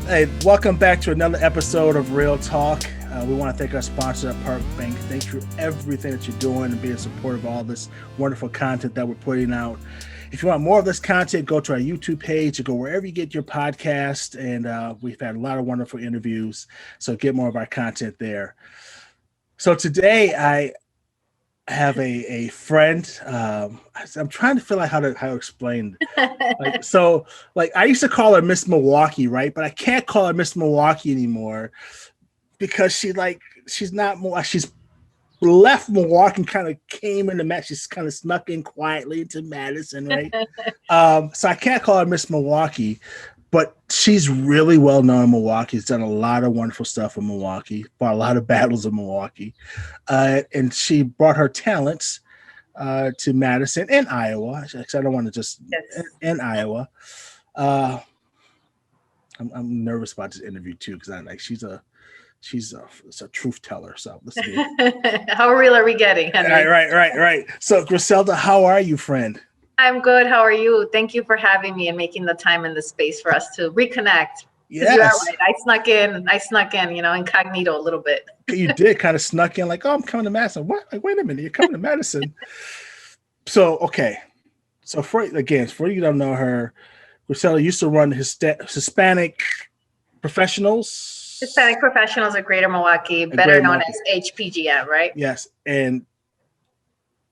Hey, welcome back to another episode of Real Talk. We want to thank our sponsor at Park Bank. Thank you for everything that you're doing and being supportive of all this wonderful content that we're putting out. If you want more of this content, go to our YouTube page or go wherever you get your podcast. And we've had a lot of wonderful interviews, so get more of our content there. So today I have a friend. I'm trying to feel like how to explain. Like I used to call her Miss Milwaukee, right? But I can't call her Miss Milwaukee anymore because she's not. She's left Milwaukee and kind of came into Madison. She's kind of snuck in quietly into Madison, right? So I can't call her Miss Milwaukee, but she's really well known in Milwaukee. She's done a lot of wonderful stuff in Milwaukee, fought a lot of battles in Milwaukee, and she brought her talents to Madison and Iowa. I don't want to just in Iowa. I'm nervous about this interview too because she's a truth teller. So let's see. How real are we getting, Henry? Right. So Griselda, how are you, friend? I'm good. How are you? Thank you for having me and making the time and the space for us to reconnect. Yes. You are right. I snuck in, incognito a little bit. You did kind of snuck in like, oh, I'm coming to Madison. What? Like, wait a minute, you're coming to Madison. So, okay. So for you don't know her, Griselda used to run Hispanic Professionals. Hispanic Professionals of Greater Milwaukee, better known as HPGM, right? Yes. And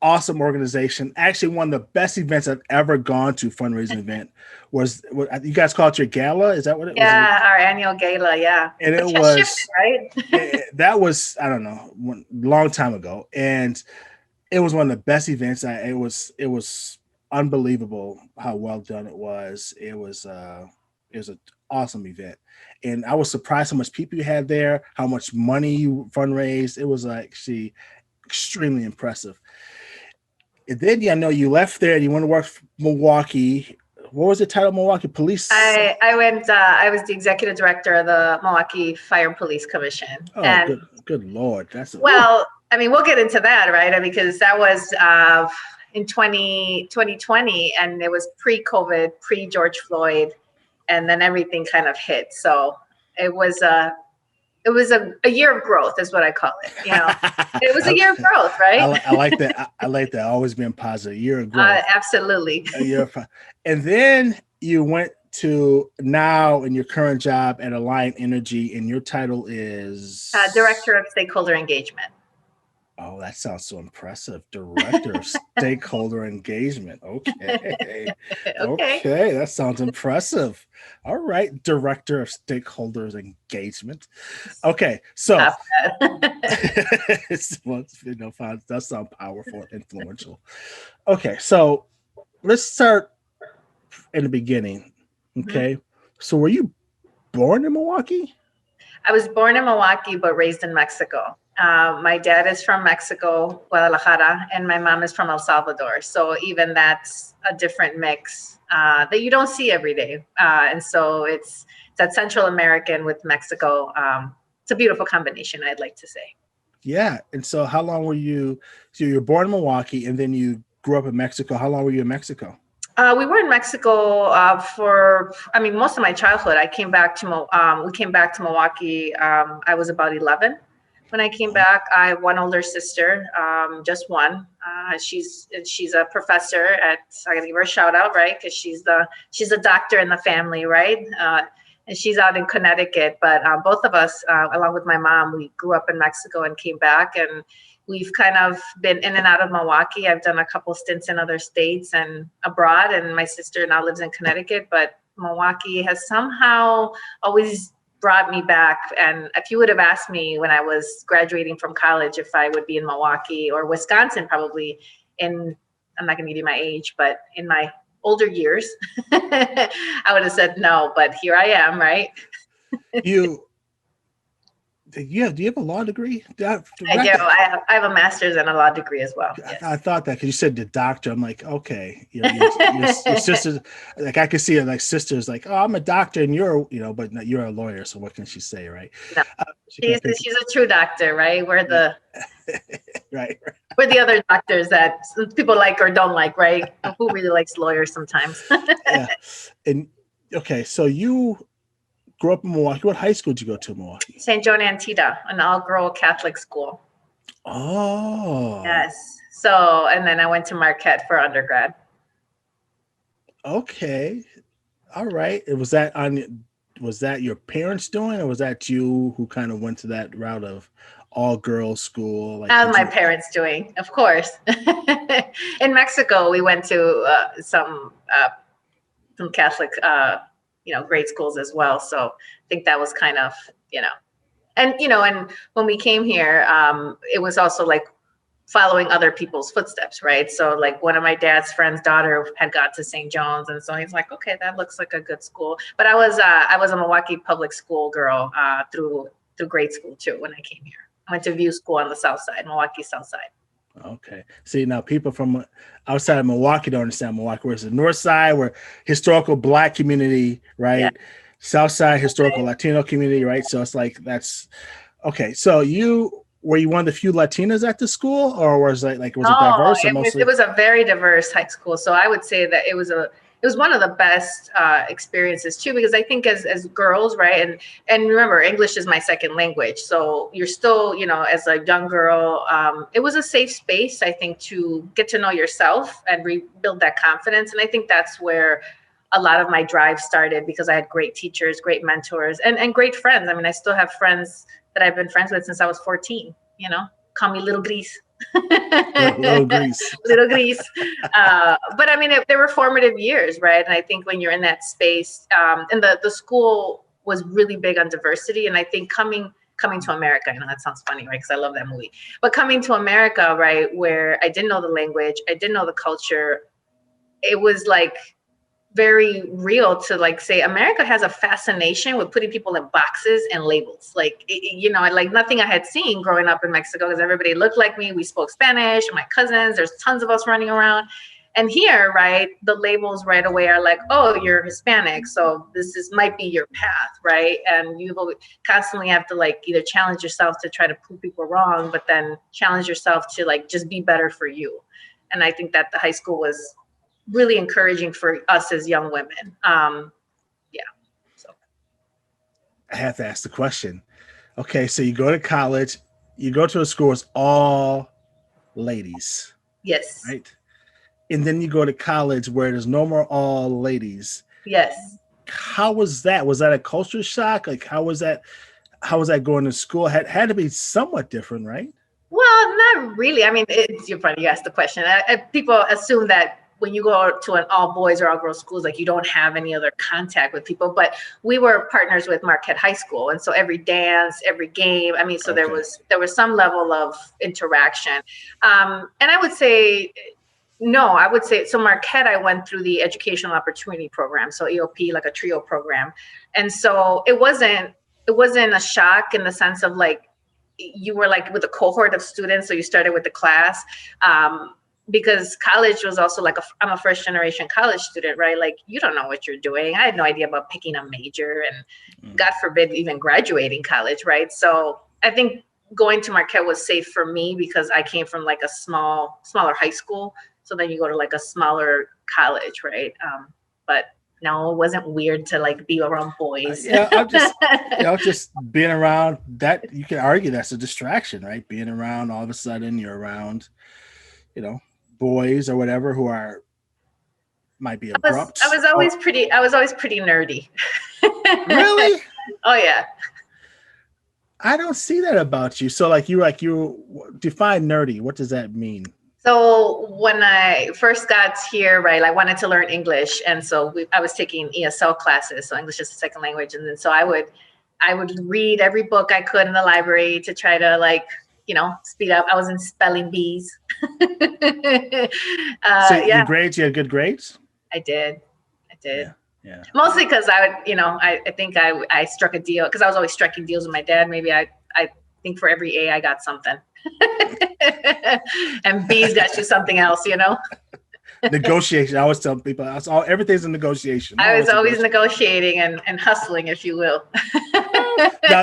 awesome organization. Actually, one of the best events I've ever gone to, fundraising event, was what you guys call it your gala? Is that what it was? Yeah, our annual gala, yeah. And it was shifted, right? that was, I don't know, long time ago. And it was one of the best events. It was unbelievable how well done it was. It was an awesome event. And I was surprised how much people you had there, how much money you fundraised. It was actually extremely impressive. And then I know you left there and you went to work for Milwaukee. What was the title of Milwaukee Police? I was the executive director of the Milwaukee Fire and Police Commission. Oh, and good Lord. We'll get into that, right? Because that was in 2020 and it was pre-COVID, pre-George Floyd, and then everything kind of hit. So it was a year of growth is what I call it. It was a year of growth, right? I like that. I like that. Always being positive. Year of growth. Absolutely. And then you went to now in your current job at Alliant Energy, and your title is Director of Stakeholder Engagement. Oh, that sounds so impressive. Director of Stakeholder Engagement. Okay. Okay, that sounds impressive. All right, Director of Stakeholders Engagement. Okay, so it does sound powerful, influential. Okay, so let's start in the beginning. Okay, So were you born in Milwaukee? I was born in Milwaukee, but raised in Mexico. My dad is from Mexico, Guadalajara, and my mom is from El Salvador. So even that's a different mix that you don't see every day. And so it's that Central American with Mexico. It's a beautiful combination, I'd like to say. Yeah. And so how long were you? So you were born in Milwaukee and then you grew up in Mexico. How long were you in Mexico? We were in Mexico most of my childhood. We came back to Milwaukee. I was about 11 when I came back. I have one older sister, just one. She's a professor I gotta give her a shout out, right? Because she's a doctor in the family, right? And she's out in Connecticut. But both of us, along with my mom, we grew up in Mexico and came back, and we've kind of been in and out of Milwaukee. I've done a couple stints in other states and abroad, and my sister now lives in Connecticut, but Milwaukee has somehow always brought me back. And if you would have asked me when I was graduating from college if I would be in Milwaukee or Wisconsin, probably I'm not going to give you my age, but in my older years, I would have said no, but here I am, right? Do you have a law degree? I do. I have a master's and a law degree as well. Yes. I thought that because you said the doctor. I'm like, okay, your sister. Like I could see it like sisters. Like, oh, I'm a doctor, and but you're a lawyer. So what can she say, right? No. She's a true doctor, right? We're the right. We're the other doctors that people like or don't like, right? Who really likes lawyers sometimes? Yeah. And okay, so you grew up in Milwaukee. What high school did you go to in Milwaukee? St. John Antietam, an all-girl Catholic school. Oh. Yes. So, and then I went to Marquette for undergrad. Okay. All right. Was that your parents doing, or was that you who kind of went to that route of all girls school? Like, That was my parents doing, of course. In Mexico, we went to some Catholic, grade schools as well. So I think that was kind of, and when we came here, it was also like following other people's footsteps, right? So like one of my dad's friend's daughter had got to St. John's, and so he's like, okay, that looks like a good school. But I was a Milwaukee public school girl through grade school too when I came here. I went to View School on the south side, Milwaukee south side. Okay. See, now people from outside of Milwaukee don't understand Milwaukee. Whereas the north side, we're historical Black community, right? Yeah. South side, historical Latino community, right? So it's like that's okay. So were you one of the few Latinas at the school, or was it diverse? It was a very diverse high school. So I would say that it was one of the best experiences too, because I think as girls, right, and remember, English is my second language, so you're still, as a young girl, it was a safe space, I think, to get to know yourself and rebuild that confidence. And I think that's where a lot of my drive started, because I had great teachers, great mentors, and great friends. I mean, I still have friends that I've been friends with since I was 14. Call me Little Gris. Little Gris. Little Gris. But I mean, they were formative years, right? And I think when you're in that space, and the school was really big on diversity. And I think coming to America, I know that sounds funny, right? Because I love that movie. But coming to America, right, where I didn't know the language, I didn't know the culture, it was like very real to like say America has a fascination with putting people in boxes and labels, like like nothing I had seen growing up in Mexico, because everybody looked like me. We spoke Spanish, my cousins, there's tons of us running around. And here, right, the labels right away are like, oh, you're Hispanic, so might be your path, right? And you constantly have to like either challenge yourself to try to prove people wrong, but then challenge yourself to like just be better for you. And I think that the high school was really encouraging for us as young women. So I have to ask the question. Okay, so you go to college, you go to a school it's all ladies. Yes. Right? And then you go to college where there's no more all ladies. Yes. How was that? Was that a culture shock? Like how was that going to school? Had to be somewhat different, right? Well, not really. I mean, you're funny you asked the question. People assume that when you go to an all boys or all girls schools, like you don't have any other contact with people, but we were partners with Marquette High School. And so every dance, every game, I mean, so there was some level of interaction. And I would say, so Marquette, I went through the Educational Opportunity Program. So EOP, like a trio program. And so it wasn't a shock in the sense of like, you were like with a cohort of students. So you started with the class, because college was also like I'm a first generation college student, right? Like you don't know what you're doing. I had no idea about picking a major and God forbid even graduating college, right? So I think going to Marquette was safe for me because I came from like a smaller high school. So then you go to like a smaller college, right? But no, it wasn't weird to like be around boys. I'm just being around that. You can argue that's a distraction, right? Being around, all of a sudden you're around, boys or whatever who might be abrupt. I was always pretty nerdy. Really? Oh yeah. I don't see that about you. So you define nerdy. What does that mean? So when I first got here, right, I wanted to learn English. And so I was taking ESL classes. So English is a second language. And then so I would read every book I could in the library to try to speed up. I was in spelling bees. So your grades, you had good grades? I did. Yeah. Mostly because I think I struck a deal because I was always striking deals with my dad. Maybe I think for every A I got something. And B's got you something else, Negotiation. I always tell people everything's a negotiation. I was always negotiating and hustling, if you will.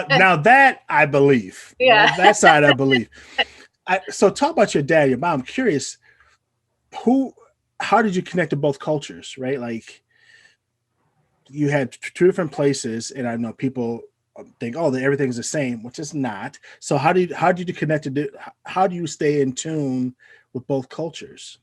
now that I believe. Yeah. That side I believe. So talk about your dad, your mom. I'm curious, how did you connect to both cultures, right? Like you had two different places, and I know people think, oh, that everything's the same, which is not. So how do you connect to how do you stay in tune with both cultures?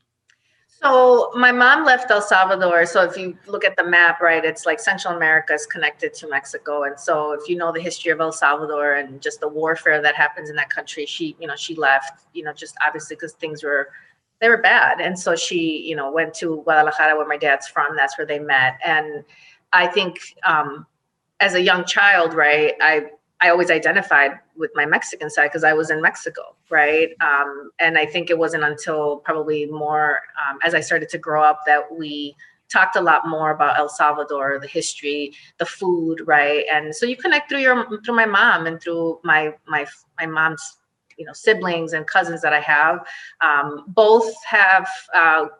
So my mom left El Salvador. So if you look at the map, right, it's like Central America is connected to Mexico. And so if you know the history of El Salvador and just the warfare that happens in that country, she left, just obviously because they were bad. And so she, went to Guadalajara, where my dad's from. That's where they met. And I think as a young child, right, I always identified with my Mexican side because I was in Mexico, right? And I think it wasn't until probably more as I started to grow up that we talked a lot more about El Salvador, the history, the food, right? And so you connect through my mom and through my mom's siblings and cousins that I have. Both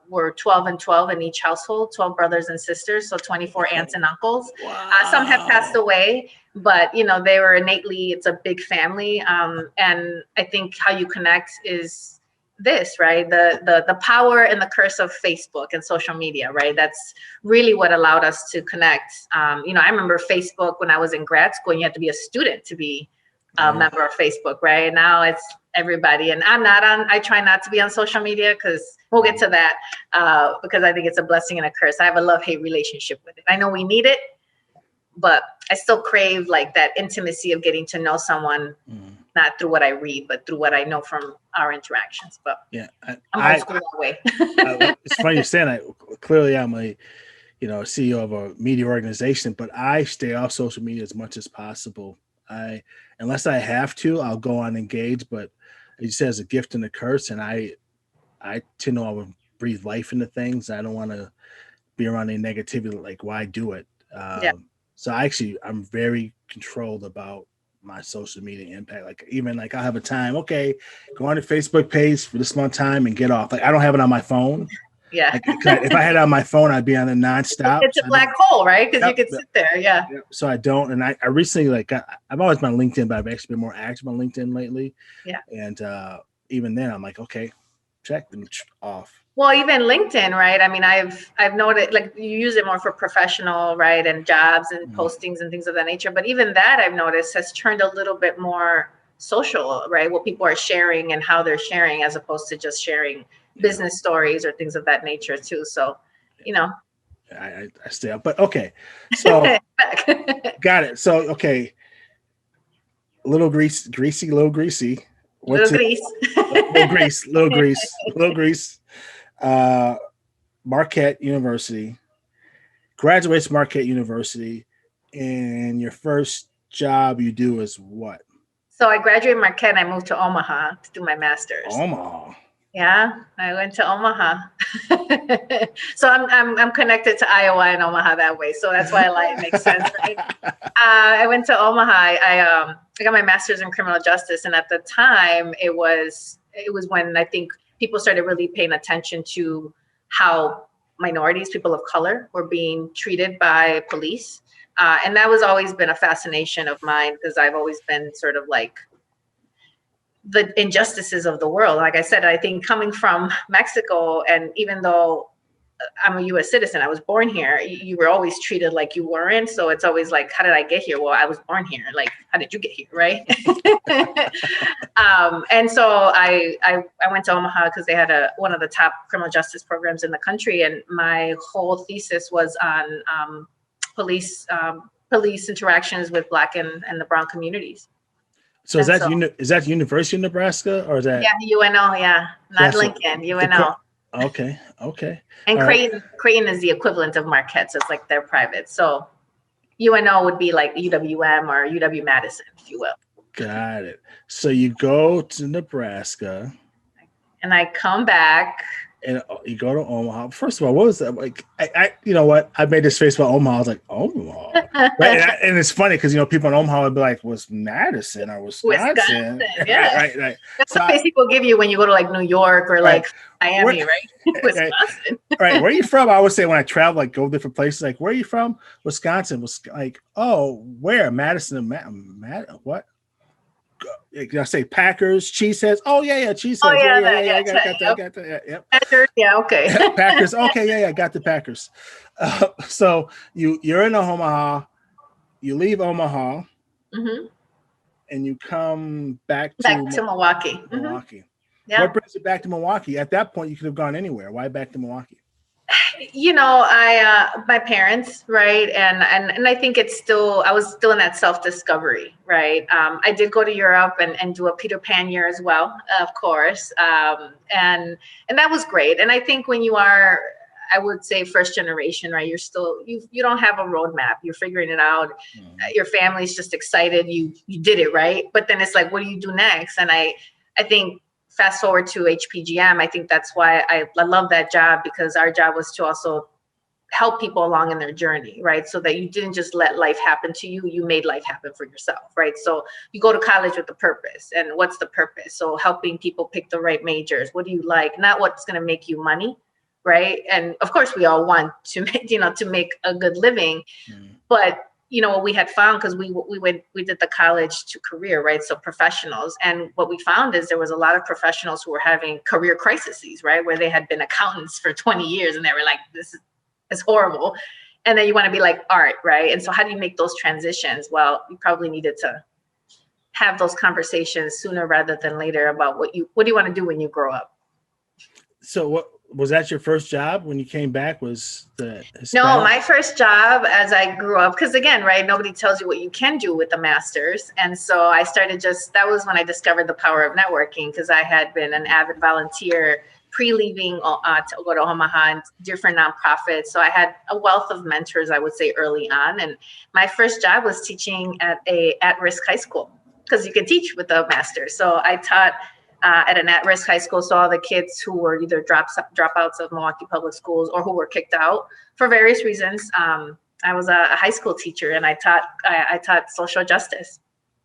were 12 and 12 in each household, 12 brothers and sisters, so 24 aunts and uncles. Wow. Some have passed away, but they were innately, it's a big family. And I think how you connect is this, right? The power and the curse of Facebook and social media, right? That's really what allowed us to connect. I remember Facebook when I was in grad school, and you had to be a student to be a member of Facebook, right? Now it's everybody. And I try not to be on social media because we'll get to that because I think it's a blessing and a curse. I have a love-hate relationship with it. I know we need it, but I still crave like that intimacy of getting to know someone, not through what I read, but through what I know from our interactions. But yeah, I'm old school that way. It's funny you're saying clearly I'm a CEO of a media organization, but I stay off social media as much as possible. Unless I have to, I'll go on Engage, but it says a gift and a curse, and I tend to always breathe life into things. I don't want to be around any negativity. Like, why do it? So I'm very controlled about my social media impact. Like, even like I'll have a time, okay, go on the Facebook page for this amount of time and get off. Like, I don't have it on my phone. Yeah. Like, if I had it on my phone, I'd be on it nonstop. It's a black hole, right? Because you can sit there. Yeah. So I don't. And I recently, I've always been on LinkedIn, but I've actually been more active on LinkedIn lately. Yeah. And even then I'm like, okay, check them off. Well, even LinkedIn, right? I mean, I've noted like you use it more for professional, right? And jobs and postings and things of that nature. But even that I've noticed has turned a little bit more social, right? What people are sharing and how they're sharing as opposed to just sharing business stories or things of that nature too. So, I stay up, but okay. So got it. So, okay. Little greasy. Little grease. Little grease. Marquette University. Graduates Marquette University. And your first job you do is what? So I graduated Marquette and I moved to Omaha to do my master's. Omaha. Yeah, I went to Omaha. So I'm connected to Iowa and Omaha that way. So that's why it makes sense, right? I went to Omaha. I got my master's in criminal justice, and at the time, it was when I think people started really paying attention to how minorities, people of color, were being treated by police, and that was always been a fascination of mine because I've always been sort of like the injustices of the world. Like I said, I think coming from Mexico, and even though I'm a U.S. citizen, I was born here, you were always treated like you weren't. So it's always like, how did I get here? Well, I was born here. Like, how did you get here, right? And so I went to Omaha because they had one of the top criminal justice programs in the country. And my whole thesis was on police interactions with Black and the brown communities. So is that University of Nebraska or is that? Yeah, UNO, yeah. Not Lincoln, UNO. Okay. And Creighton is the equivalent of Marquette, so it's like they're private. So UNO would be like UWM or UW-Madison, if you will. Got it. So you go to Nebraska. And I come back. And you go to Omaha. First of all, what was that like? I you know what? I made this face about Omaha. I was like, Omaha, right? And it's funny because people in Omaha would be like, "Was Madison or Wisconsin?" Yeah, right. That's what face people give you when you go to like New York or like Miami, right? Wisconsin. Right. Where are you from? I always say when I travel, like go different places. Like, where are you from? Wisconsin. Was like, oh, where? Madison. What? I say Packers, Cheeseheads. Oh yeah, Oh Cheeseheads. yeah, Yeah. I got that. I yep. got that. Yep. Packers, yeah, okay. Packers. Okay, yeah. I got the Packers. So you're in Omaha. You leave Omaha, Mm-hmm. and you come back Back to to Milwaukee. Mm-hmm. Milwaukee. What Yeah. brings you back to Milwaukee? At that point, you could have gone anywhere. Why back to Milwaukee? I my parents, right, and I think I was still in that self-discovery, right. I did go to Europe and do a Peter Pan year as well, of course, and that was great. And I think when you are, I would say, first generation, right, you don't have a roadmap, you're figuring it out. Your family's just excited you did it, right, but then it's like, what do you do next? And I think, fast forward to HPGM, I think that's why I love that job, because our job was to also help people along in their journey, right? So that you didn't just let life happen to you, you made life happen for yourself, right? So you go to college with a purpose. And what's the purpose? So helping people pick the right majors. What do you like? Not what's going to make you money, right? And of course, we all want to make, to make a good living. But what we had found, because we did the college to career, right? So professionals. And what we found is there was a lot of professionals who were having career crises, right? Where they had been accountants for 20 years and they were like, this is horrible. And then you want to be like art, right? And so how do you make those transitions? Well, you probably needed to have those conversations sooner rather than later about what do you want to do when you grow up? So what was that your first job when you came back? Was the Hispanic? No, my first job as I grew up, because again, right, nobody tells you what you can do with a master's. And so I started that was when I discovered the power of networking, because I had been an avid volunteer pre-leaving to go to Omaha and different nonprofits. So I had a wealth of mentors, I would say, early on. And my first job was teaching at a at-risk high school, because you can teach with a master's. So I taught at an at-risk high school, so all the kids who were either dropouts of Milwaukee public schools or who were kicked out for various reasons. I was a high school teacher, and I taught social justice.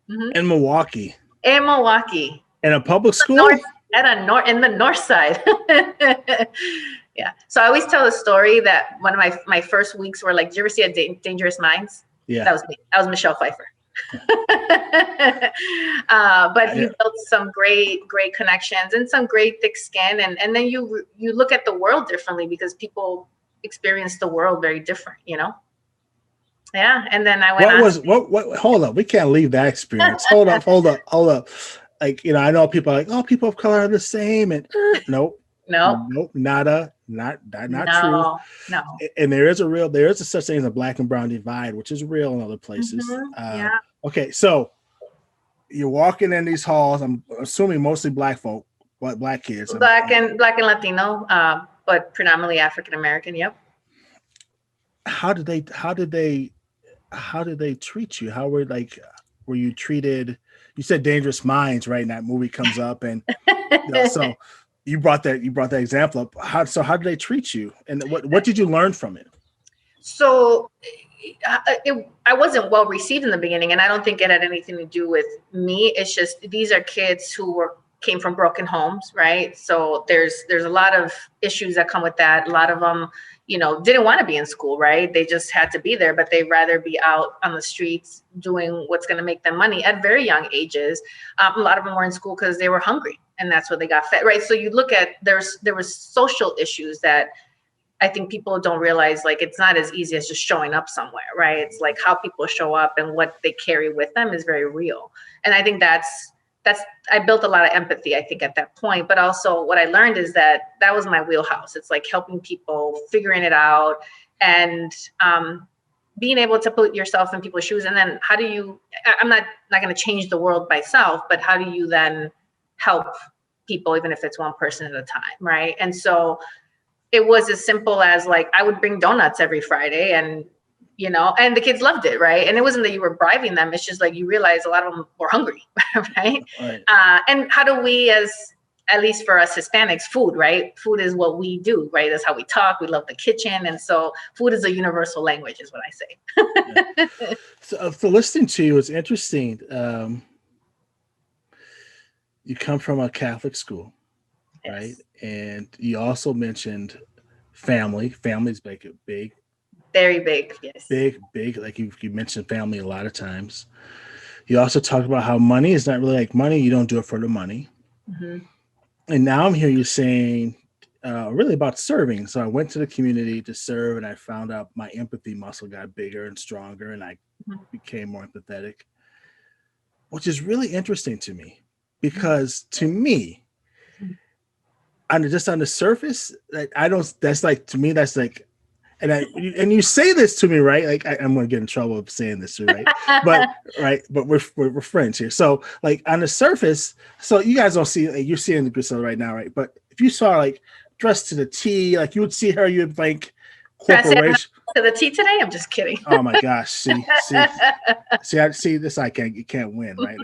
In Milwaukee. In Milwaukee. In a public school? In the north side. Yeah. So I always tell a story that one of my first weeks were like, did you ever see a Dangerous Minds? Yeah. That was me. That was Michelle Pfeiffer. But you built some great connections and some great thick skin, and then you look at the world differently, because people experience the world very different, Yeah. And then I went what hold up, we can't leave that experience. hold up. Like, I know people are like, oh, people of color are the same, and nope, not true. No. And there is a such thing as a black and brown divide, which is real in other places. Yeah. Okay, so you're walking in these halls. I'm assuming mostly black kids. Black and Latino, but predominantly African American. Yep. How did they treat you? Were you treated? You said Dangerous Minds, right? And that movie comes up, and so you brought that example up. How did they treat you, and what did you learn from it? So I wasn't well received in the beginning, and I don't think it had anything to do with me. It's just these are kids who came from broken homes, right? So there's a lot of issues that come with that. A lot of them, didn't want to be in school, right? They just had to be there, but they'd rather be out on the streets doing what's going to make them money at very young ages. A lot of them were in school because they were hungry, and that's what they got fed, right? So you look at there was social issues that I think people don't realize, like, it's not as easy as just showing up somewhere, right? It's like how people show up and what they carry with them is very real. And I think that's I built a lot of empathy, I think, at that point. But also what I learned is that was my wheelhouse. It's like helping people, figuring it out, and being able to put yourself in people's shoes. And then how do you, I'm not going to change the world myself, but how do you then help people, even if it's one person at a time, right? And so it was as simple as, like, I would bring donuts every Friday, and and the kids loved it, right? And it wasn't that you were bribing them. It's just like you realize a lot of them were hungry, right? And how do we, at least for us Hispanics, food, right? Food is what we do, right? That's how we talk. We love the kitchen. And so food is a universal language, is what I say. Yeah. So listening to you, it's interesting. You come from a Catholic school, yes, right? And you also mentioned family. Family's big. Very big, yes. Big. Like you mentioned family a lot of times. You also talked about how money is not really like money. You don't do it for the money. Mm-hmm. And now I'm hearing you saying really about serving. So I went to the community to serve, and I found out my empathy muscle got bigger and stronger, and I became more empathetic, which is really interesting to me because to me, on the surface, like I don't. That's like to me. That's like, and you say this to me, right? Like I'm gonna get in trouble of saying this, right? But right, but we're friends here. So like on the surface, so you guys don't see like, you're seeing the Griselda right now, right? But if you saw like dressed to the T, like you would see her, you'd think Trying to say I'm not corporation. to the T today. I'm just kidding. Oh my gosh! I see this. You can't win, right?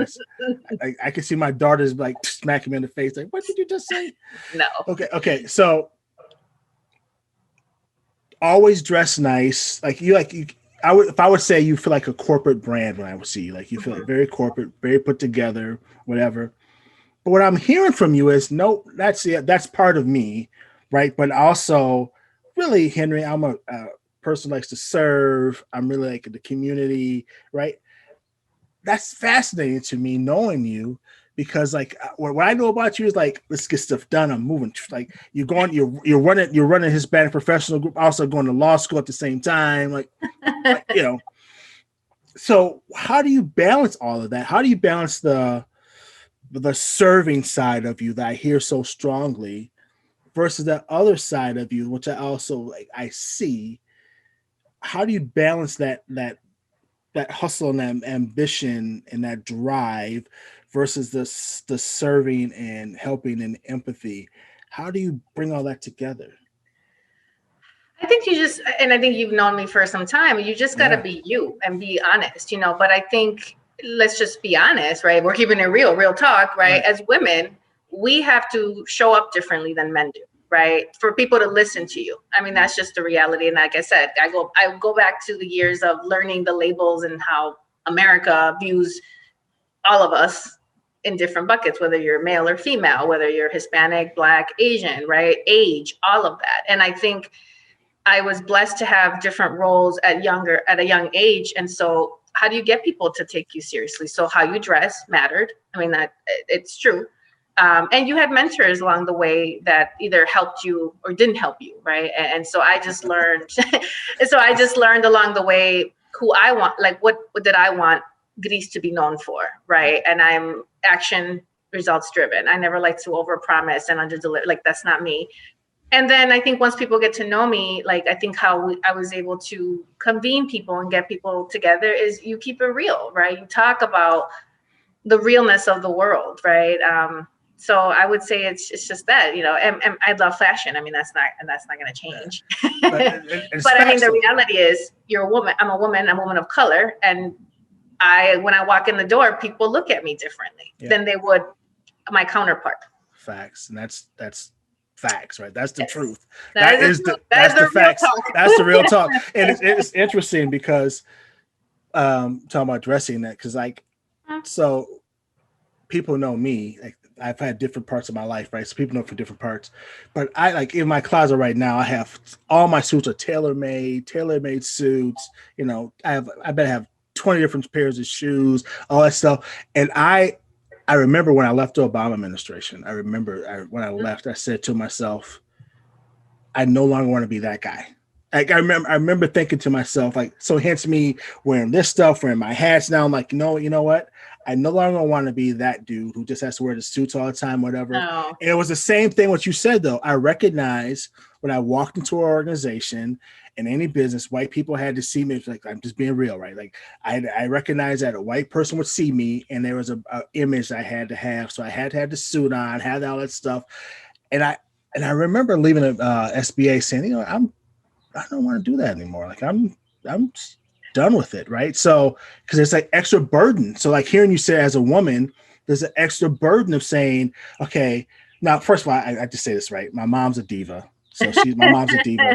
I can see my daughters like smacking me in the face, like, "What did you just say?" No. Okay. So always dress nice. Like you, I would, if I would say you feel like a corporate brand when I would see you, like you feel like very corporate, very put together, whatever. But what I'm hearing from you is no, that's part of me, right? But also, really, Henry, I'm a person who likes to serve. I'm really like the community, right? That's fascinating to me knowing you because like what I know about you is like let's get stuff done. I'm moving like you're running Hispanic professional group, also going to law school at the same time, like you know. So how do you balance all of that? How do you balance the serving side of you that I hear so strongly versus that other side of you, which I also like I see? How do you balance that hustle and that ambition and that drive versus the serving and helping and empathy? How do you bring all that together? I think and I think you've known me for some time. You just got to Yeah. be you and be honest, But I think let's just be honest, right? We're keeping it real talk, right? As women, we have to show up differently than men do, right? For people to listen to you. I mean, that's just the reality. And like I said, I go back to the years of learning the labels and how America views all of us in different buckets, whether you're male or female, whether you're Hispanic, Black, Asian, right? Age, all of that. And I think I was blessed to have different roles at a young age. And so how do you get people to take you seriously? So how you dress mattered. I mean, that it's true. And you had mentors along the way that either helped you or didn't help you. Right. And so I just learned, along the way who I want, like what did I want Greece to be known for. Right. And I'm action results driven. I never like to overpromise and underdeliver. Like that's not me. And then I think once people get to know me, like I think I was able to convene people and get people together is you keep it real, right? You talk about the realness of the world, right? So I would say it's just that, and I love fashion. I mean, that's not going to change. But I mean, the reality is you're a woman. I'm a woman of color. And when I walk in the door, people look at me differently than they would my counterpart. Facts. And that's facts, right? That's the truth. That's the facts. That's the real talk. And it's interesting because talking about dressing that because like so people know me, like I've had different parts of my life, right? So people know for different parts. But I like in my closet right now, I have all my suits are tailor-made suits. I bet I have 20 different pairs of shoes, all that stuff. And I remember when I left the Obama administration, when I left, I said to myself, I no longer want to be that guy. Like I remember thinking to myself, like, so hence me wearing this stuff, wearing my hats now. I'm like, no, you know what? I no longer want to be that dude who just has to wear the suits all the time, whatever. No. And it was the same thing what you said, though. I recognize when I walked into our organization in any business, white people had to see me. Like, I'm just being real, right? Like I recognized that a white person would see me and there was a image I had to have. So I had to have the suit on, had all that stuff. And I remember leaving SBA saying, I don't want to do that anymore. Like I'm done with it, right? So because it's like extra burden. So like hearing you say as a woman, there's an extra burden of saying, okay, now first of all, I just say this right. My mom's a diva. So my mom's a diva.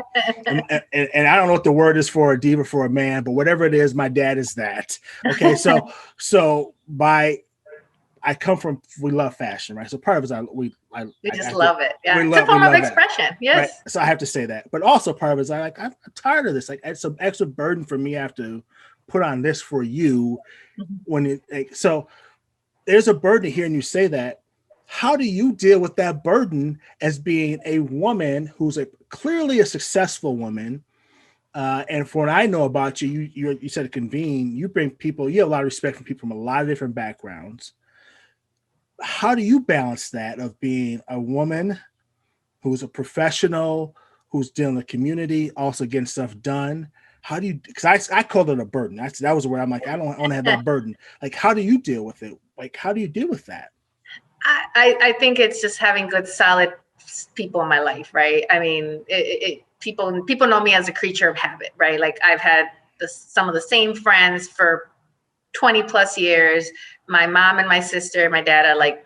And I don't know what the word is for a diva for a man, but whatever it is, my dad is that. Okay. So I come from, we love fashion, right? So part of it is we just love it. Yeah. It's a form of expression. That. Yes. Right? So I have to say that. But also part of it is I'm tired of this. Like it's some extra burden for me I have to put on this for you Mhm. when it like, so there's a burden here, and you say that. How do you deal with that burden as being a woman who's clearly a successful woman? And from what I know about you, you said convene. You bring people. You have a lot of respect from people from a lot of different backgrounds. How do you balance that of being a woman who's a professional, who's dealing with the community, also getting stuff done? How do you? Because I called it a burden. That was where I'm like, I don't want to have that burden. Like, how do you deal with it? Like, how do you deal with that? I think it's just having good, solid people in my life, right? I mean, people know me as a creature of habit, right? Like I've had some of the same friends for 20 plus years. My mom and my sister and my dad are like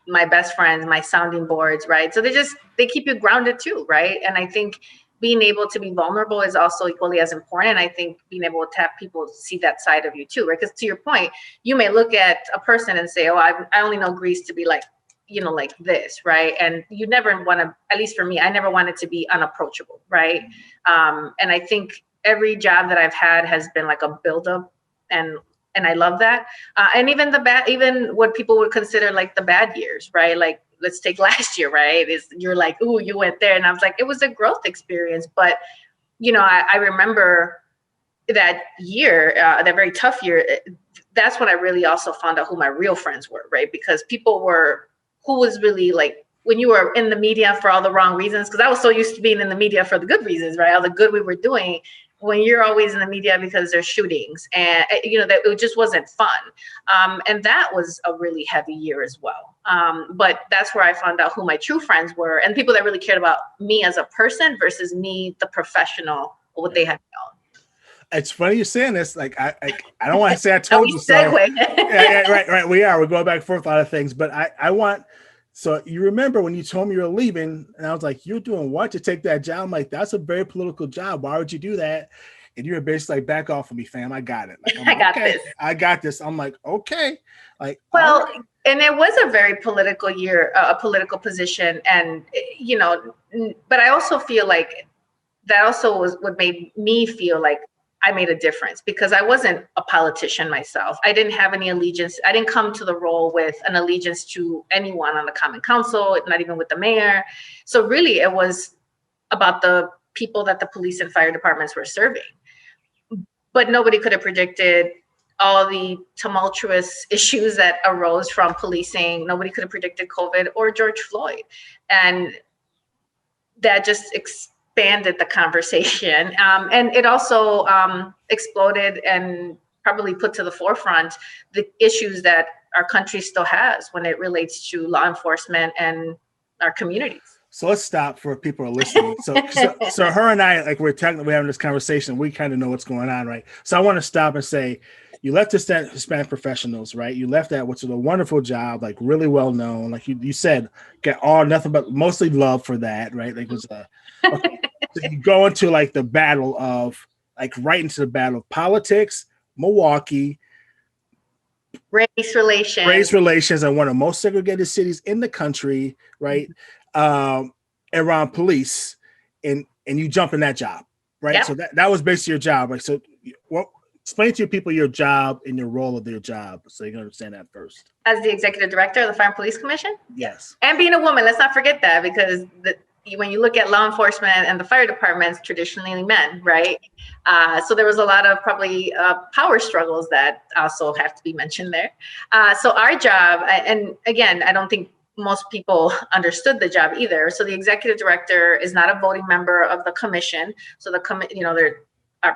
my best friends, my sounding boards, right? So they keep you grounded too, right? And I think being able to be vulnerable is also equally as important. And I think being able to have people see that side of you too, right? Because to your point, you may look at a person and say, oh, I only know Grease to be like, like this, right? And you never want to, at least for me, I never wanted to be unapproachable, right? And I think every job that I've had has been like a buildup, and I love that. And even what people would consider like the bad years, right? Like let's take last year, right? You're like, ooh, you went there, and I was like, it was a growth experience. But I remember that year, that very tough year. That's when I really also found out who my real friends were, right? Because people were who was really like when you were in the media for all the wrong reasons. Because I was so used to being in the media for the good reasons, right? All the good we were doing. When you're always in the media because there's shootings, and that it just wasn't fun, and that was a really heavy year as well. But that's where I found out who my true friends were, and people that really cared about me as a person versus me, the professional, or what they had known. It's funny you're saying this. Like I don't want to say I Oh, told we you so. segue. Yeah, right. We're going back and forth a lot of things, but I want. So you remember when you told me you were leaving, and I was like, "You're doing what to take that job?" I'm like, "That's a very political job. Why would you do that?" And you were basically like, "Back off of me, fam. I got it." Like, I'm I like, got "Okay, this. I got this." I'm like, "Okay." Like, all Well, right. and it was a very political year, a political position, and but I also feel like that also was what made me feel like I made a difference, because I wasn't a politician myself. I didn't have any allegiance. I didn't come to the role with an allegiance to anyone on the Common Council, not even with the mayor. So really, it was about the people that the police and fire departments were serving. But nobody could have predicted all the tumultuous issues that arose from policing. Nobody could have predicted COVID or George Floyd. And that just expanded the conversation. And it also exploded and probably put to the forefront the issues that our country still has when it relates to law enforcement and our communities. So let's stop for people who are listening. So her and I, like we're having this conversation. We kind of know what's going on, right? So I want to stop and say, you left Hispanic professionals, right? You left that, which is a wonderful job, like really well known. Like you said, get all nothing but mostly love for that, right? Like it was okay. So you go into like the battle of right into the battle of politics, Milwaukee, Race race relations. relations, and one of the most segregated cities in the country, right? Around police, and you jump in that job, right? Yep. So that was basically your job, right? So what? Explain to your people your job and your role of their job, so you can understand that first. As the executive director of the Fire and Police Commission. Yes. And being a woman, let's not forget that, because when you look at law enforcement and the fire departments, traditionally men, right? So there was a lot of probably power struggles that also have to be mentioned there. So our job, and again, I don't think most people understood the job either. So the executive director is not a voting member of the commission. So there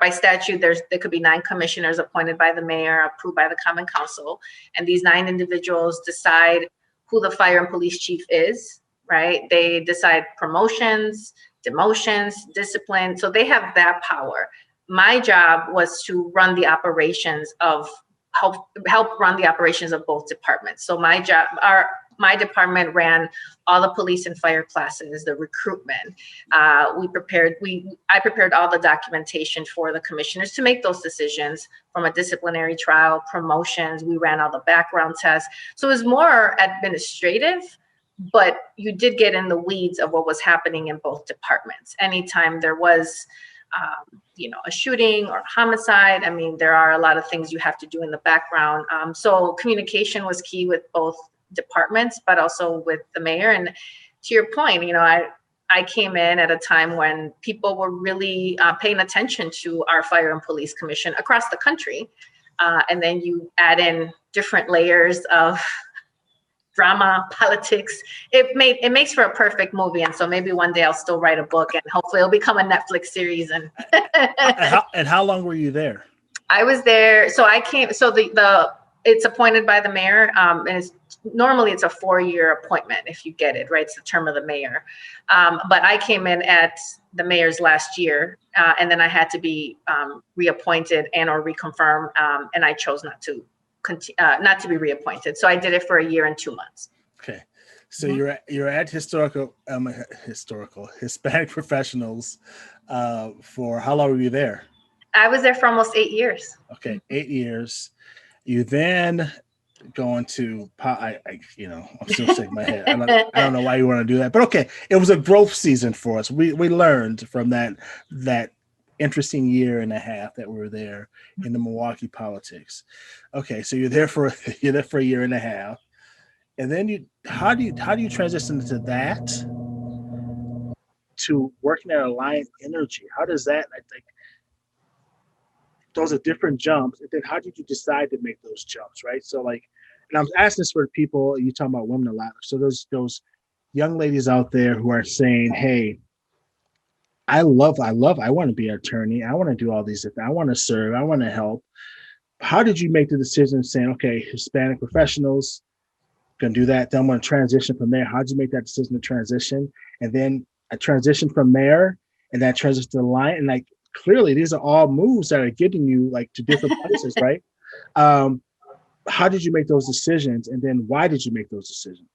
by statute, there could be 9 commissioners appointed by the mayor, approved by the Common Council, and these 9 individuals decide who the fire and police chief is, right? They decide promotions, demotions, discipline. So they have that power. My job was to run the operations of help run the operations of both departments. So my my department ran all the police and fire classes, the recruitment. I prepared all the documentation for the commissioners to make those decisions, from a disciplinary trial, promotions. We ran all the background tests. So it was more administrative, but you did get in the weeds of what was happening in both departments. Anytime there was a shooting or homicide. I mean, there are a lot of things you have to do in the background. So communication was key with both departments, but also with the mayor. And to your point, I came in at a time when people were really paying attention to our fire and police commission across the country. And then you add in different layers of drama, politics. It makes for a perfect movie. And so maybe one day I'll still write a book and hopefully it'll become a Netflix series. And how long were you there? I was there. So I came. So it's appointed by the mayor, and normally it's a 4-year appointment if you get it right. It's the term of the mayor. But I came in at the mayor's last year, and then I had to be reappointed or reconfirmed, and I chose not to be reappointed. So I did it for 1 year and 2 months. Okay, so you're at historical Hispanic professionals for how long were you there? I was there for almost 8 years. Okay, 8 years. You then go into I'm still shaking my head. I don't know why you want to do that, but okay, it was a growth season for us. We learned from that interesting year and a half that we were there in the Milwaukee politics. Okay, so you're there for a year and a half, and then how do you transition into that to working at Alliant Energy? How does that? I think those are different jumps, and then how did you decide to make those jumps, right? So and I'm asking this for people. You talk about women a lot, so those young ladies out there who are saying, "Hey, I want to be an attorney. I want to do all these things. I want to serve. I want to help." How did you make the decision saying, okay, Hispanic professionals can do that? Then I'm going to transition from there. How did you make that decision to transition? And then I transitioned from there and then I transitioned to the line. And clearly these are all moves that are getting you to different places, right? How did you make those decisions? And then why did you make those decisions?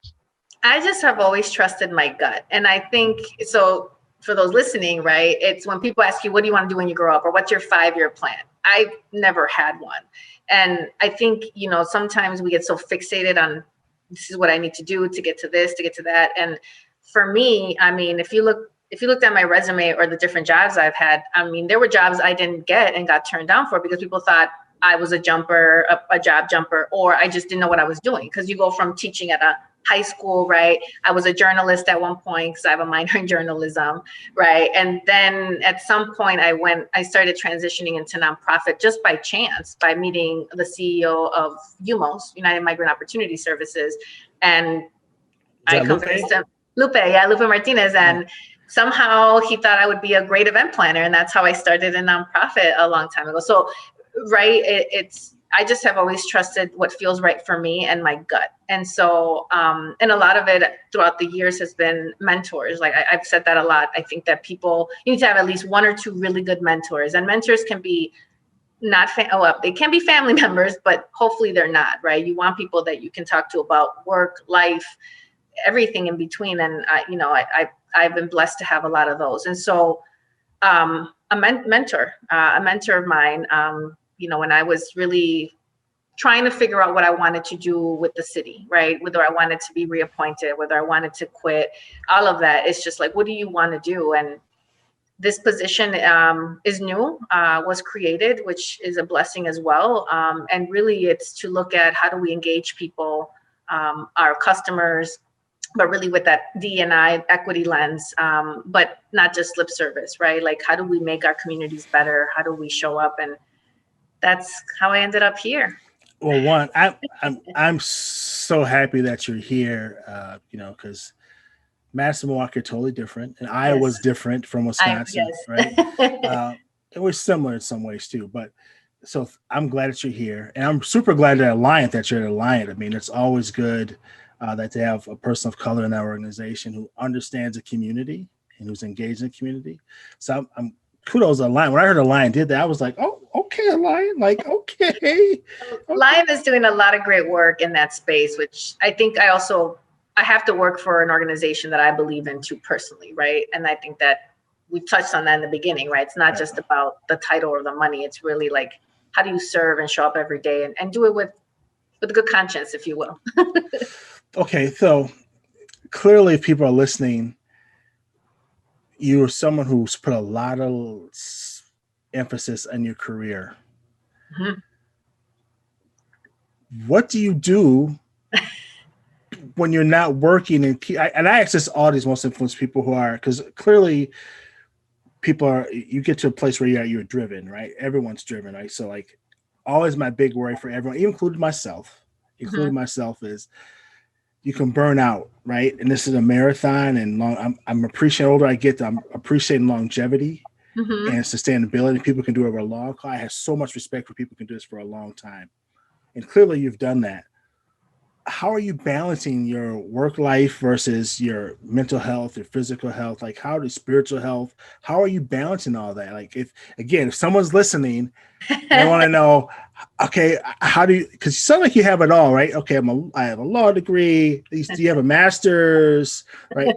I just have always trusted my gut. And I think, so for those listening, right, it's when people ask you, what do you want to do when you grow up? Or what's your 5-year plan? I've never had one. And I think, sometimes we get so fixated on this is what I need to do to get to this, to get to that. And for me, I mean, if you looked at my resume or the different jobs I've had, I mean, there were jobs I didn't get and got turned down for because people thought I was a jumper, a job jumper, or I just didn't know what I was doing. Because you go from teaching at a high school, right? I was a journalist at one point because I have a minor in journalism, right? And then at some point I started transitioning into nonprofit just by chance, by meeting the CEO of UMOS, United Migrant Opportunity Services. And I convinced him, Lupe Martinez. And somehow he thought I would be a great event planner. And that's how I started a nonprofit a long time ago. So, right, I just have always trusted what feels right for me and my gut. And so, and a lot of it throughout the years has been mentors. I've said that a lot. I think that you need to have at least 1 or 2 really good mentors, and mentors can be they can be family members, but hopefully they're not, right? You want people that you can talk to about work, life, everything in between. And I've been blessed to have a lot of those. And so, a mentor of mine, when I was really trying to figure out what I wanted to do with the city, right? Whether I wanted to be reappointed, whether I wanted to quit, all of that. It's just what do you want to do? And this position is new, was created, which is a blessing as well. And really it's to look at how do we engage people, our customers, but really with that D&I equity lens, but not just lip service, right? How do we make our communities better? How do we show up? And that's how I ended up here. Well, one, I'm so happy that you're here, because Madison, Milwaukee are totally different, and Iowa's different from Wisconsin, right? It was similar in some ways too, but so I'm glad that you're here, and I'm super glad that you're at Alliant. I mean, it's always good that they have a person of color in that organization who understands the community and who's engaged in the community. So I'm kudos to Alliant. When I heard Alliant did that, I was like, oh, okay, Alliant, okay. Alliant is doing a lot of great work in that space, which I think I have to work for an organization that I believe in too personally, right? And I think that we touched on that in the beginning, right? It's not just about the title or the money. It's really how do you serve and show up every day and do it with a good conscience, if you will. Okay, so clearly if people are listening, you're someone who's put a lot of emphasis on your career. Mhm. What do you do when you're not working? And I ask this all these most influenced people who are, because clearly people are, you get to a place where you're driven, right? Everyone's driven, right? So like always my big worry for everyone, Mhm. including myself, is you can burn out, right? And this is a marathon, and I'm appreciating older I get, I'm appreciating longevity Mhm. and sustainability. People can do it over a long haul. I have so much respect for people who can do this for a long time. And clearly you've done that. How are you balancing your work life versus your mental health, your physical health? Like how does spiritual health, how are you balancing all that? Like if someone's listening, they want to know, okay, how do you, because you sound like you have it all, right? Okay, I have a law degree. Do you have a master's, right?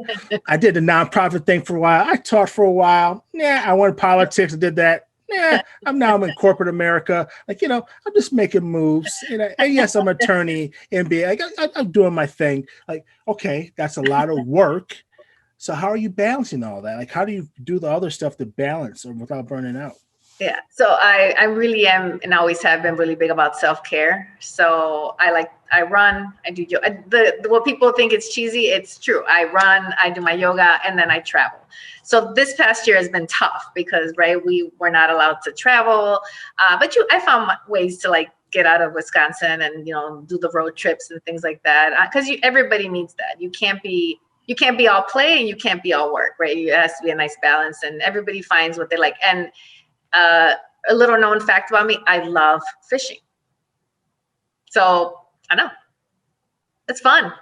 I did the nonprofit thing for a while. I taught for a while. Yeah, I went politics. I did that. Yeah, I'm in corporate America. Like, I'm just making moves. And yes, I'm an attorney, MBA. I'm doing my thing. Like, okay, that's a lot of work. So how are you balancing all that? Like, how do you do the other stuff to balance or without burning out? Yeah. So I really am and always have been really big about self-care. So I run, I do yoga. What people think it's cheesy, it's true. I run, I do my yoga, and then I travel. So this past year has been tough because, right, we were not allowed to travel. But I found ways to like get out of Wisconsin and, do the road trips and things like that. Because everybody needs that. You can't be all play and you can't be all work, right? It has to be a nice balance, and everybody finds what they like. And uh, a little known fact about me, I love fishing. So I know it's fun.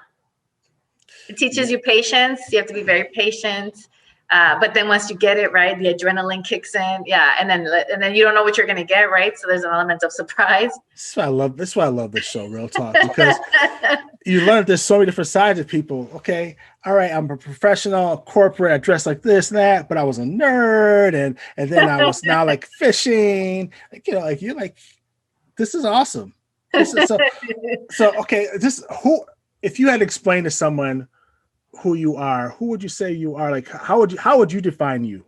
It Yeah. teaches you patience. You have to be very patient. But then once you get it right, the adrenaline kicks in. Yeah, and then you don't know what you're gonna get, right? So there's an element of surprise. This is why I love this show, Real Talk, because you learn there's so many different sides of people. Okay, all right, I'm a professional, corporate, I dress like this and that, but I was a nerd, and then I was now like fishing. Like, like you're like, this is awesome. This is so okay. This who if you had to explain to someone who you are, who would you say you are? Like how would you define you?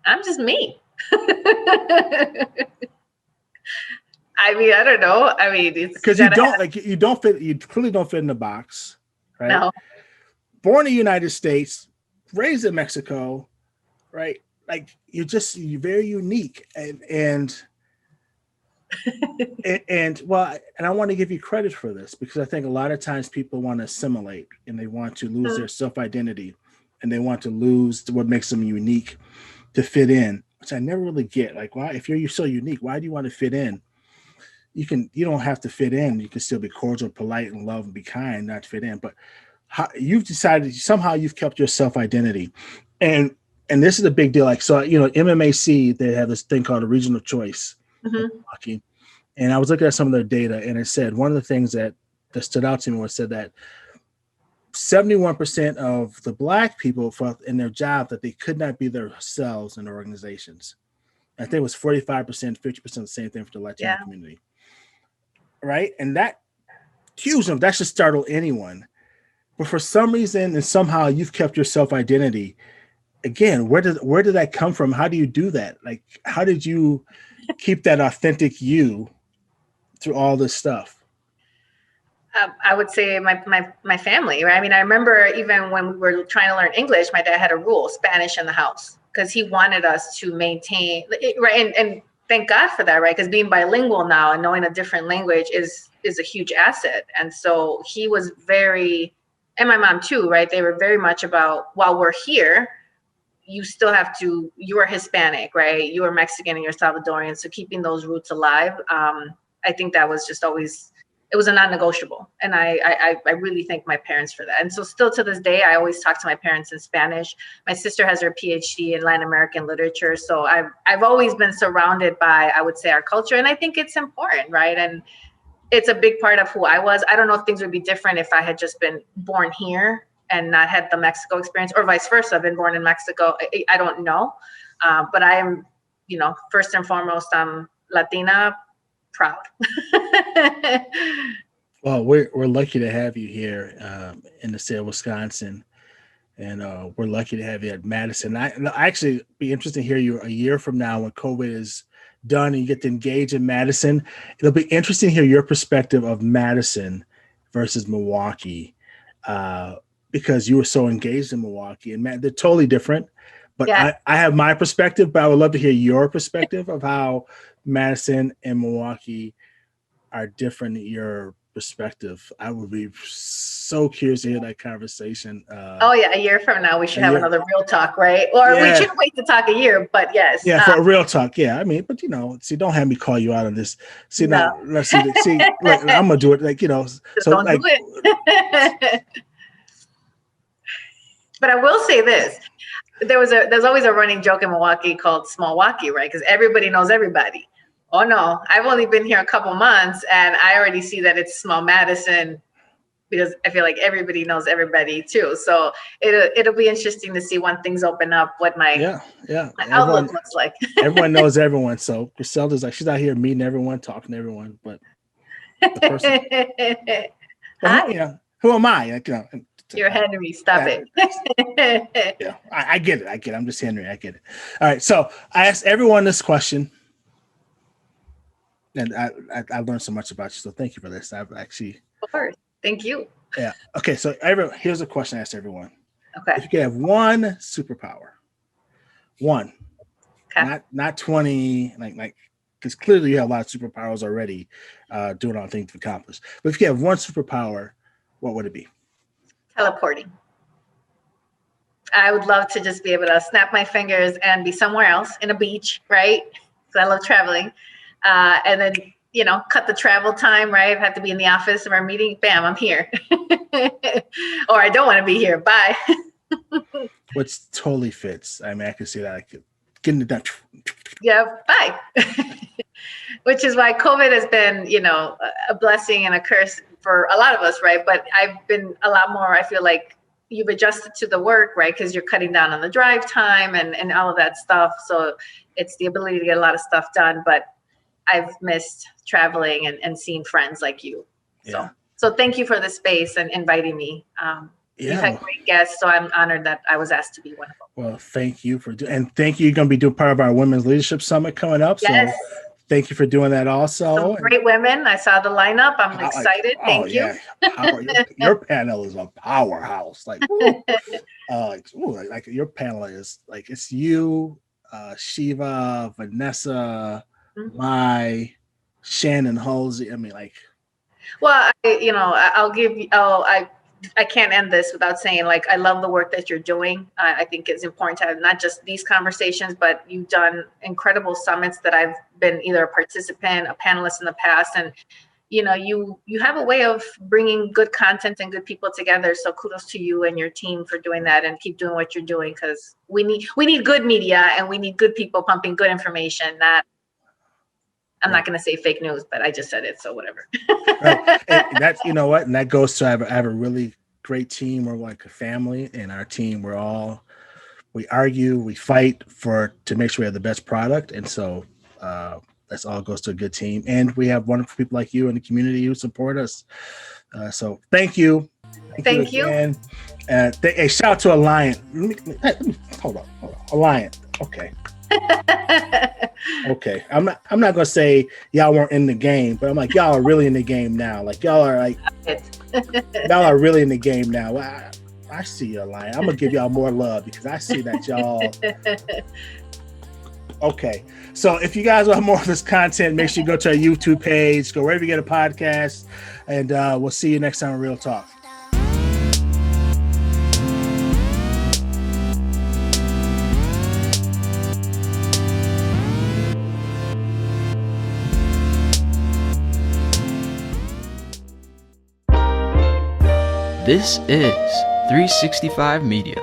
I'm just me. I mean, I don't know. I mean, it's you Because you gotta don't like you don't fit, you clearly don't fit in the box, right? no. Born in the United States, raised in Mexico, right? Like you're very unique, and well, and I want to give you credit for this because I think a lot of times people want to assimilate and they want to lose their self identity and they want to lose what makes them unique to fit in, which I never really get. Like, why, if you're so unique, why do you want to fit in? You don't have to fit in. You can still be cordial, polite, and love and be kind, not fit in. But you've decided somehow you've kept your self identity, and and this is a big deal. Like so, MMAC, they have this thing called a regional choice in Mhm. Milwaukee, and I was looking at some of their data, and it said one of the things that stood out to me was said that 71% of the black people felt in their job that they could not be themselves in their organizations. I think it was 45%, 50%, the same thing for the Latino Yeah. community, right? And that huge, that should startle anyone. But for some reason and somehow you've kept your self identity. Again, where did that come from? How do you do that? Like, how did you keep that authentic you through all this stuff? I would say my family, right? I mean, I remember even when we were trying to learn English, my dad had a rule: Spanish in the house, because he wanted us to maintain, right? And thank God for that, right? Because being bilingual now and knowing a different language is a huge asset. And so he was very, and my mom too, right? They were very much about, while we're here, you still have to, you are Hispanic, right? You are Mexican and you're Salvadorian. So keeping those roots alive, I think that was just always, it was a non-negotiable. And I really thank my parents for that. And so still to this day, I always talk to my parents in Spanish. My sister has her PhD in Latin American literature. So I've always been surrounded by, I would say, our culture. And I think it's important, right? And it's a big part of who I was. I don't know if things would be different if I had just been born here and not had the Mexico experience, or vice versa. I've been born in Mexico. I don't know. But I am, first and foremost, I'm Latina, proud. Well, we're lucky to have you here in the state of Wisconsin, and we're lucky to have you at Madison. I actually be interested to hear you a year from now when COVID is done and you get to engage in Madison. It'll be interesting to hear your perspective of Madison versus Milwaukee, because you were so engaged in Milwaukee, and they're totally different. But I have my perspective, but I would love to hear your perspective of how Madison and Milwaukee are different. Your perspective. I would be so curious to hear that conversation. A year from now we should have another real talk, right? Or we shouldn't wait to talk a year, but yes. Yeah, for a real talk. Yeah, I mean, but see, don't have me call you out on this. See, no. Now, see, like, I'm gonna do it, like, so don't like. Do it. But I will say this: there's always a running joke in Milwaukee called Small Walkie, right? Because everybody knows everybody. Oh no, I've only been here a couple months and I already see that it's Small Madison, because I feel like everybody knows everybody too. So it'll be interesting to see when things open up what my outlook looks like. Everyone knows everyone. So Griselda's like, she's out here meeting everyone, talking to everyone, but the person. Who am I? Like, you're Henry. Stop it. Yeah, I get it. I'm just Henry. I get it. All right. So I asked everyone this question. And I learned so much about you, so thank you for this. I've actually. Of course, thank you. Yeah. Okay. So here's a question I asked everyone. Okay. If you could have one superpower, one, not 20, like, because clearly you have a lot of superpowers already, doing all things to accomplish. But if you have one superpower, what would it be? Teleporting. I would love to just be able to snap my fingers and be somewhere else in a beach, right? Because I love traveling. And then, cut the travel time, right? I have to be in the office of our meeting. Bam, I'm here. Or I don't want to be here. Bye. Which totally fits. I mean, I can see that. I could get into that. Yeah, bye. Which is why COVID has been, a blessing and a curse for a lot of us, right? But I've been a lot more, I feel like you've adjusted to the work, right? Because you're cutting down on the drive time and all of that stuff. So it's the ability to get a lot of stuff done. But I've missed traveling and seeing friends like you. Yeah. So thank you for the space and inviting me. You've had great guests, so I'm honored that I was asked to be one of them. Well, thank you and thank you. You're going to be doing part of our Women's Leadership Summit coming up. Yes. So thank you for doing that also. Some great women. I saw the lineup. I'm excited. Thank you. Your panel is a powerhouse. Like, like your panel is like, it's you, Shiva, Vanessa, Mai, Shannon Halsey. I mean, like. Well, I can't end this without saying, like, I love the work that you're doing. I think it's important to have not just these conversations, but you've done incredible summits that I've been either a participant, a panelist in the past. And, you have a way of bringing good content and good people together. So kudos to you and your team for doing that, and keep doing what you're doing, because we need good media and we need good people pumping good information. I'm not going to say fake news, but I just said it, so whatever. Right. And that's, and that goes to I have a really great team. We're like a family, and our team, we argue, we fight to make sure we have the best product. And so that's all goes to a good team. And we have wonderful people like you in the community who support us. So thank you. Thank you. And a shout out to Alliant. Hold on. Alliant. Okay. Okay, I'm not gonna say y'all weren't in the game, but I'm like, y'all are really in the game now. Like, y'all are really in the game now. I see you, Alliant. I'm gonna give y'all more love because I see that y'all. Okay, so if you guys want more of this content, make sure you go to our YouTube page, go wherever you get a podcast, and we'll see you next time on Real Talk. This is 365 Media.